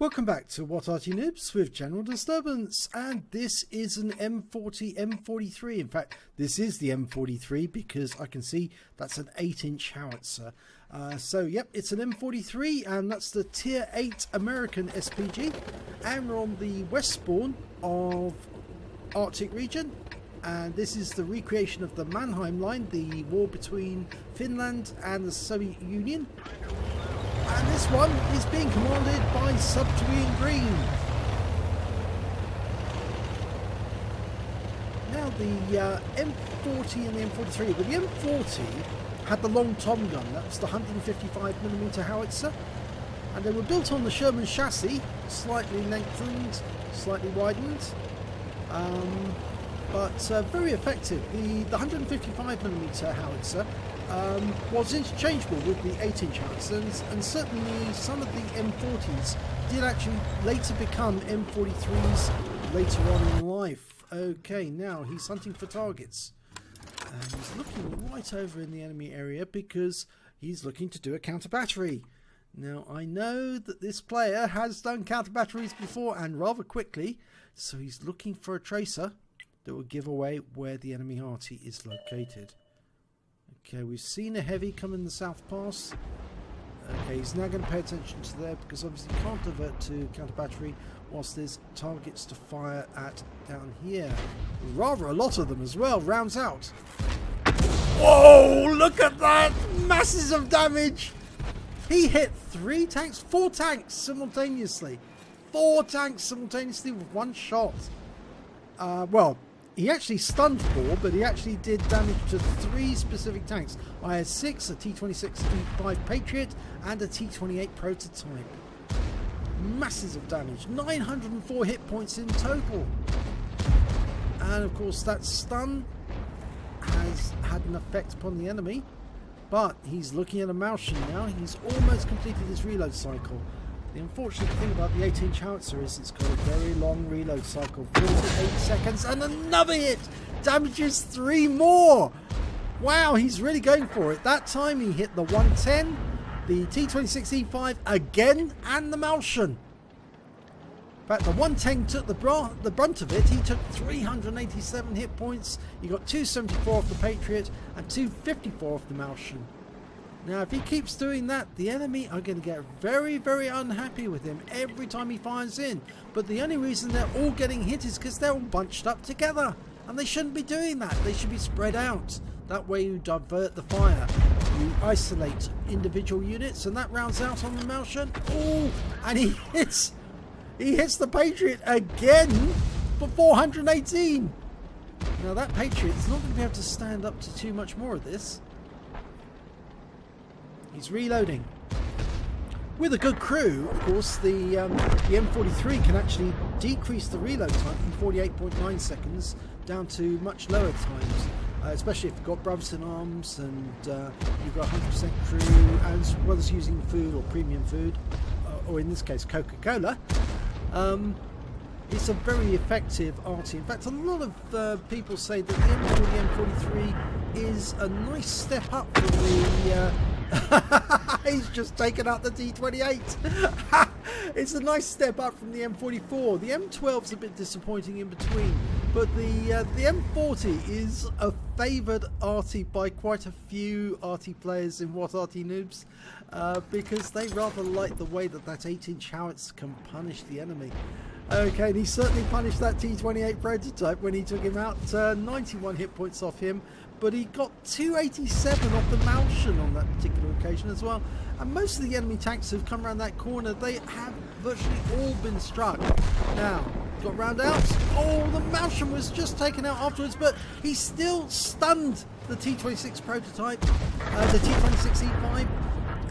Welcome back to What Arty Noobs with General Disturbance, and this is an M40 M43. In fact, this is the M43 because I can see that's an 8-inch howitzer. Yep, it's an M43, and that's the Tier 8 American SPG, and we're on the west spawn of Arctic region, and this is the recreation of the Mannheim Line, the war between Finland and the Soviet Union. And this one is being commanded by Subterranean Green. Now the M40 and the M43, but the M40 had the long tom gun, that was the 155mm howitzer, and they were built on the Sherman chassis, slightly lengthened, slightly widened, but very effective. The 155mm howitzer was interchangeable with the 8-inch howitzers, and certainly some of the M40s did actually later become M43s later on in life. Okay, now he's hunting for targets, and he's looking right over in the enemy area because he's looking to do a counter battery. Now I know that this player has done counter batteries before, and rather quickly, so he's looking for a tracer that will give away where the enemy Arty is located. Okay, we've seen a heavy come in the South Pass. Okay, he's now going to pay attention to there because obviously he can't divert to counter battery whilst there's targets to fire at down here. Rather a lot of them as well. Rounds out. Whoa, look at that! Masses of damage! He hit 4 tanks simultaneously. 4 tanks simultaneously with one shot. Well, he actually stunned 4, but he actually did damage to 3 specific tanks. I had 6, a T-26E5 Patriot and a T-28 prototype. Masses of damage, 904 hit points in total. And of course that stun has had an effect upon the enemy, but he's looking at a Martian now. He's almost completed his reload cycle. The unfortunate thing about the 8-inch howitzer is it's got a very long reload cycle, 48 seconds, and another hit damages 3 more. Wow, he's really going for it. That time he hit the 110, the T-26E5 again, and the Martian. In fact, the 110 took the brunt of it. He took 387 hit points. He got 274 off the Patriot and 254 off the Martian. Now, if he keeps doing that, the enemy are going to get very, very unhappy with him every time he fires in. But the only reason they're all getting hit is because they're all bunched up together. And they shouldn't be doing that. They should be spread out. That way you divert the fire. You isolate individual units, and that rounds out on the Martian. Oh, and he hits the Patriot again for 418. Now, that Patriot is not going to be able to stand up to too much more of this. He's reloading. With a good crew, of course, the M43 can actually decrease the reload time from 48.9 seconds down to much lower times, especially if you've got brothers in arms and you've got 100% crew, as well as using food or premium food, or in this case Coca-Cola. It's a very effective Arty. In fact, a lot of people say that the M40 M43 is a nice step up from the he's just taken out the T-28. It's a nice step up from the M44. The M12's a bit disappointing in between, but the M40 is a favoured Arty by quite a few Arty players in What Arty Noobs, because they rather like the way that 8-inch howitzer can punish the enemy. Okay, and he certainly punished that T-28 prototype when he took him out. 91 hit points off him, but he got 287 off the Martian on that particular occasion as well. And most of the enemy tanks who've come around that corner, they have virtually all been struck. Now, got round out. Oh, the Martian was just taken out afterwards, but he still stunned the T-26 prototype, the T-26E5,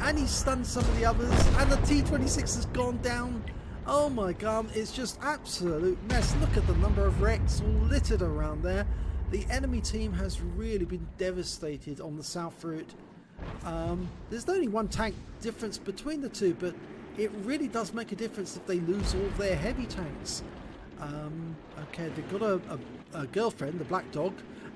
and he stunned some of the others, and the T-26 has gone down. Oh my god, it's just absolute mess. Look at the number of wrecks all littered around there. The enemy team has really been devastated on the south route. There's only 1 tank difference between the two, but it really does make a difference if they lose all their heavy tanks. Okay, they've got a girlfriend, the Black Dog,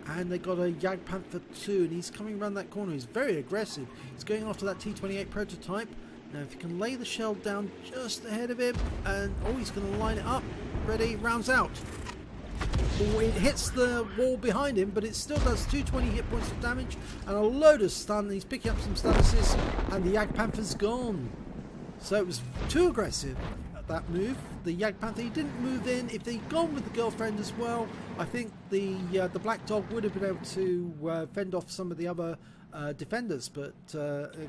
and they got a Jagdpanther 2, and he's coming around that corner. He's very aggressive. He's going after that T-28 prototype. Now if you can lay the shell down just ahead of him, and oh, he's going to line it up. Ready, rounds out. Oh, it hits the wall behind him, but it still does 220 hit points of damage and a load of stun. He's picking up some statuses, and the Jagdpanther's gone. So it was too aggressive at that move. The Jagdpanther, he didn't move in. If they'd gone with the girlfriend as well, I think the Black Dog would have been able to fend off some of the other defenders, but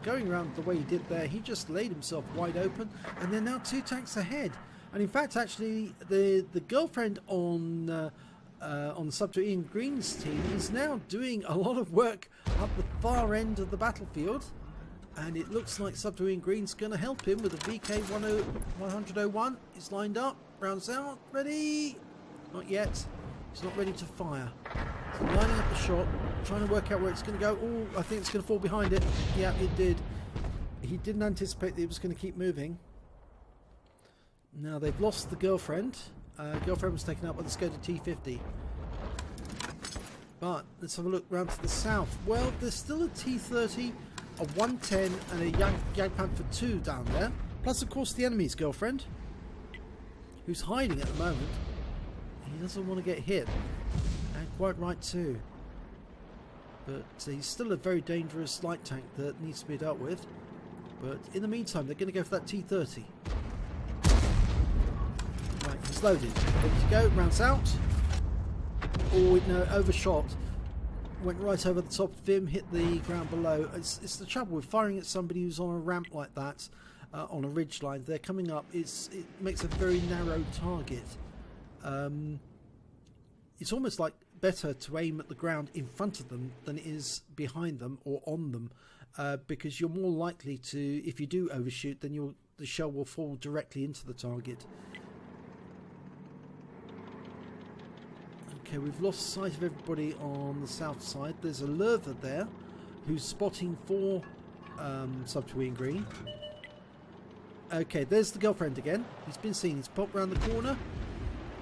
going around the way he did there, he just laid himself wide open, and they're now 2 tanks ahead. And in fact, actually, the girlfriend on Subterranean Green's team is now doing a lot of work up the far end of the battlefield, and it looks like Subterranean Green's going to help him with a VK101. He's lined up, rounds out, ready. Not yet. He's not ready to fire. He's lining up the shot, trying to work out where it's going to go. Oh, I think it's going to fall behind it. Yeah, it did. He didn't anticipate that it was going to keep moving. Now they've lost the girlfriend. Girlfriend was taken out. Let's go to T50. But let's have a look round to the south. Well, there's still a T30, a 110, and a Jagdpanther 2 down there. Plus, of course, the enemy's girlfriend, who's hiding at the moment. He doesn't want to get hit, and quite right too. But he's still a very dangerous light tank that needs to be dealt with. But in the meantime, they're going to go for that T30. Right, he's loaded. Ready to go. Rounds out. Oh, no, overshot. Went right over the top of him, hit the ground below. It's the trouble with firing at somebody who's on a ramp like that, on a ridge line. They're coming up. It makes a very narrow target. It's almost like better to aim at the ground in front of them than it is behind them or on them, because you're more likely to, if you do overshoot, then the shell will fall directly into the target. Okay, we've lost sight of everybody on the south side. There's a lurver there who's spotting for Subterranean Green. Okay, there's the girlfriend again. He's been seen. He's popped around the corner,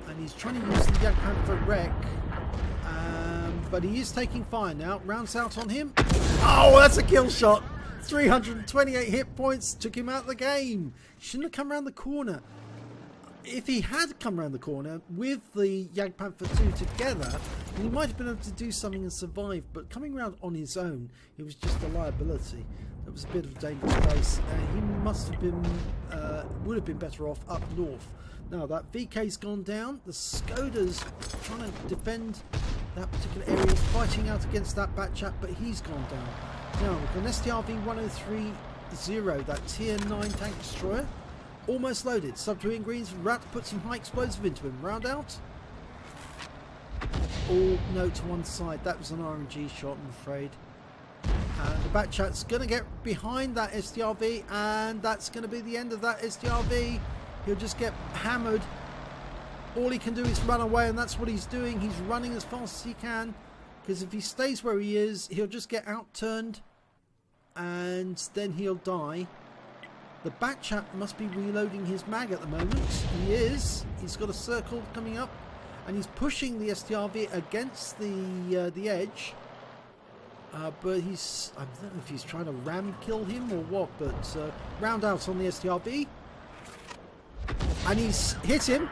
and he's trying to use the Jagdpanther wreck, but he is taking fire now. Rounds out on him. Oh, that's a kill shot. 328 hit points, took him out of the game. Shouldn't have come around the corner. If he had come around the corner with the Jagdpanther 2 together, he might have been able to do something and survive, but coming around on his own, it was just a liability. It was a bit of a dangerous place. He must have been, would have been better off up north. Now that VK's gone down, the Skoda's trying to defend that particular area. He's fighting out against that Batchat, but he's gone down. Now we've got an STRV-1030, that tier 9 tank destroyer. Almost loaded. Subterranean Green's about to put some high explosive into him. Round out. Oh, no, to one side. That was an RNG shot, I'm afraid. And the Batchat's going to get behind that STRV, and that's going to be the end of that STRV. He'll just get hammered. All he can do is run away, and that's what he's doing. He's running as fast as he can, because if he stays where he is, he'll just get outturned, and then he'll die. The Batchat must be reloading his mag at the moment. He is. He's got a circle coming up, and he's pushing the STRV against the edge. But he's, I don't know if he's trying to ram kill him or what, but round out on the STRV. And he's hit him,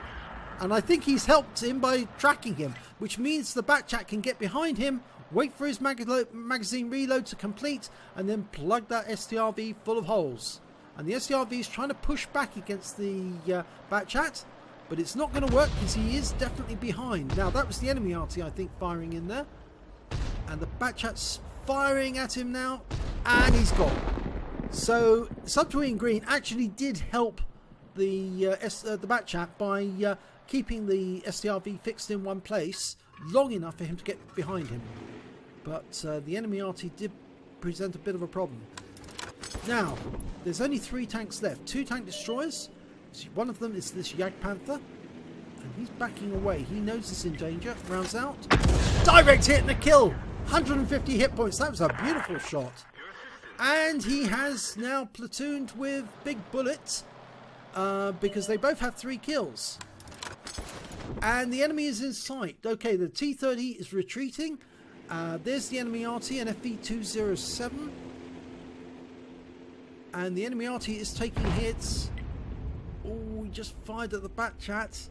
and I think he's helped him by tracking him, which means the Batchat can get behind him, wait for his magazine reload to complete, and then plug that STRV full of holes. And the STRV is trying to push back against the Batchat, but it's not going to work because he is definitely behind. Now that was the enemy Arty, I think, firing in there. And the Batchat's firing at him now, and he's gone. So Subterranean Green actually did help the Batchat by keeping the STRV fixed in one place long enough for him to get behind him. But the enemy Arty did present a bit of a problem. Now, there's only 3 tanks left. 2 tank destroyers. One of them is this Jagdpanther, and he's backing away. He knows he's in danger. Rounds out. Direct hit and a kill. 150 hit points. That was a beautiful shot. And he has now platooned with Big Bullet, because they both have 3 kills. And the enemy is in sight. Okay, the T30 is retreating. There's the enemy Arty, an FV207. And the enemy Arty is taking hits. Oh, he just fired at the bat chat.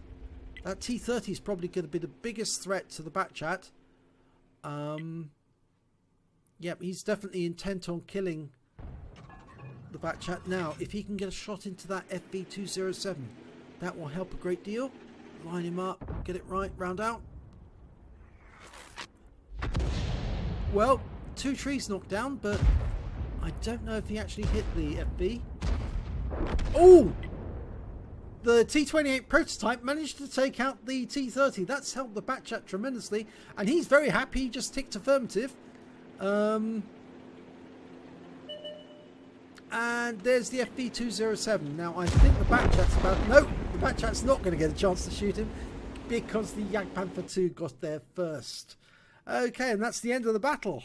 That T30 is probably going to be the biggest threat to the bat chat. Yep, he's definitely intent on killing the bat chat. Now, if he can get a shot into that FV207, that will help a great deal. Line him up, get it right, round out. Well, 2 trees knocked down, but I don't know if he actually hit the FV. Oh! The T28 prototype managed to take out the T30. That's helped the bat chat tremendously, and he's very happy. He just ticked affirmative. And there's the FV207. Now I think the bat chat's about... No, the bat chat's not going to get a chance to shoot him because the Jagdpanther 2 got there first. Okay, and that's the end of the battle.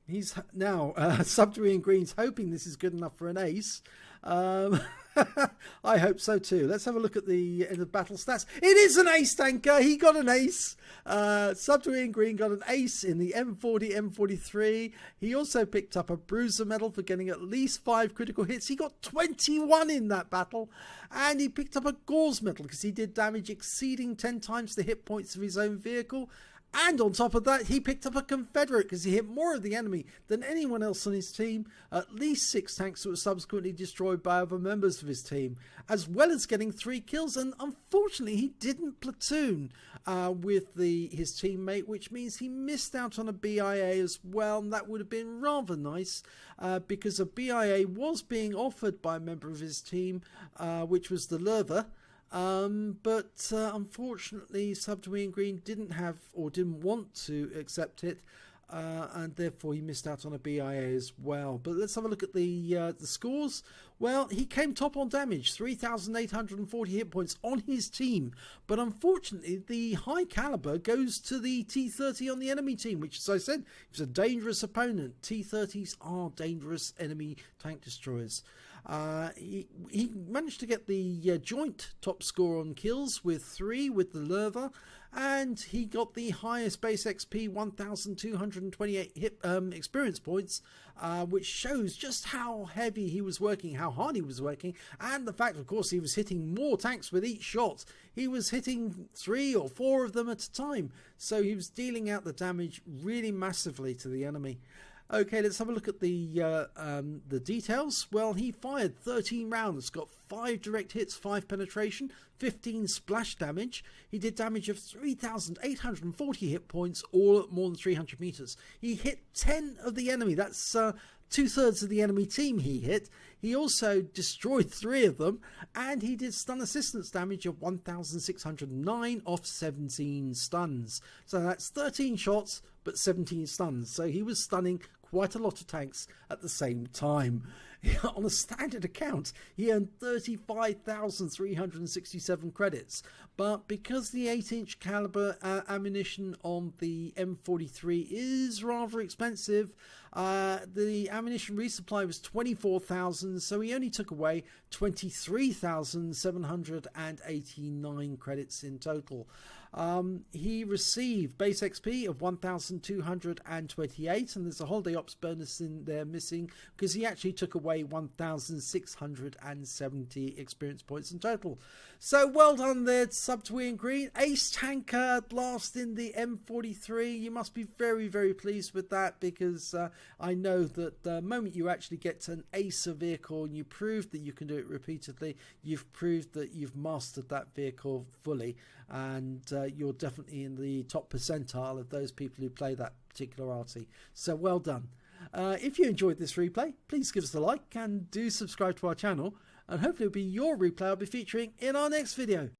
He's now Subterranean Green's hoping this is good enough for an ace. I hope so too. Let's have a look at the end of battle stats. It is an ace tanker. He got an ace. Subterranean Green got an ace in the M40, M43. He also picked up a bruiser medal for getting at least 5 critical hits. He got 21 in that battle. And he picked up a Gore's medal because he did damage exceeding 10 times the hit points of his own vehicle. And on top of that, he picked up a Confederate because he hit more of the enemy than anyone else on his team. At least 6 tanks that were subsequently destroyed by other members of his team, as well as getting 3 kills. And unfortunately, he didn't platoon with his teammate, which means he missed out on a BIA as well. And that would have been rather nice because a BIA was being offered by a member of his team, which was the Lurver. But unfortunately Subterranean Green didn't have or didn't want to accept it, and therefore he missed out on a BIA as well. But let's have a look at the scores. Well, he came top on damage, 3,840 hit points on his team, but unfortunately the high caliber goes to the T30 on the enemy team, which, as I said, is a dangerous opponent. T30s are dangerous enemy tank destroyers. He managed to get the joint top score on kills with 3 with the Lurver, and he got the highest base XP, 1,228 hit experience points, which shows just how heavy he was working, how hard he was working, and the fact, of course, he was hitting more tanks with each shot. He was hitting 3 or 4 of them at a time, so he was dealing out the damage really massively to the enemy. Okay, let's have a look at the details. Well, he fired 13 rounds, got 5 direct hits, 5 penetration, 15 splash damage. He did damage of 3,840 hit points, all at more than 300 meters. He hit 10 of the enemy. That's 2/3 of the enemy team he hit. He also destroyed 3 of them, and he did stun assistance damage of 1,609 off 17 stuns. So that's 13 shots, but 17 stuns. So he was stunning quite a lot of tanks at the same time. On a standard account, he earned 35,367 credits, but because the 8-inch caliber ammunition on the M43 is rather expensive, the ammunition resupply was 24,000, so he only took away 23,789 credits in total. He received base XP of 1,228, and there's a holiday ops bonus in there missing because he actually took away 1,670 experience points in total. So well done there, Subterranean Green. Ace tanker at last in the M43. You must be very, very pleased with that, because I know that the moment you actually get to an ace a vehicle and you prove that you can do it repeatedly, you've proved that you've mastered that vehicle fully, and you're definitely in the top percentile of those people who play that particular Arty. So well done. If you enjoyed this replay, please give us a like and do subscribe to our channel, and hopefully it'll be your replay I'll be featuring in our next video.